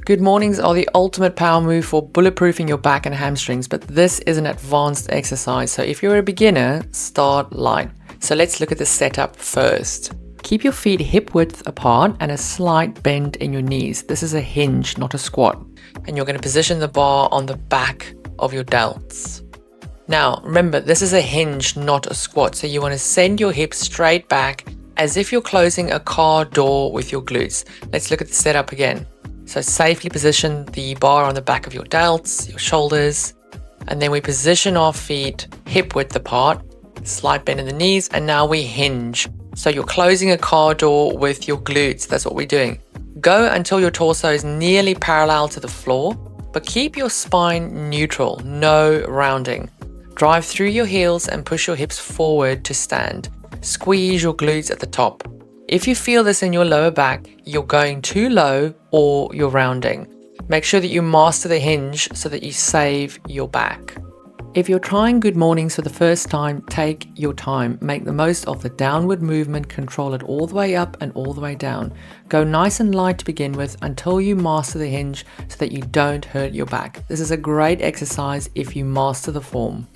Good mornings are the ultimate power move for bulletproofing your back and hamstrings, but this is an advanced exercise, so if you're a beginner, start light. So let's look at the setup first. Keep your feet hip width apart and a slight bend in your knees. This is a hinge, not a squat. And you're going to position the bar on the back of your delts. Now, remember, this is a hinge, not a squat, so you want to send your hips straight back as if you're closing a car door with your glutes. Let's look at the setup again. So safely position the bar on the back of your delts, your shoulders, and then we position our feet hip width apart, slight bend in the knees, and now we hinge. So you're closing a car door with your glutes. That's what we're doing. Go until your torso is nearly parallel to the floor, but keep your spine neutral, no rounding. Drive through your heels and push your hips forward to stand. Squeeze your glutes at the top. If you feel this in your lower back, you're going too low or you're rounding. Make sure that you master the hinge so that you save your back. If you're trying good mornings for the first time, take your time. Make the most of the downward movement, control it all the way up and all the way down. Go nice and light to begin with until you master the hinge so that you don't hurt your back. This is a great exercise if you master the form.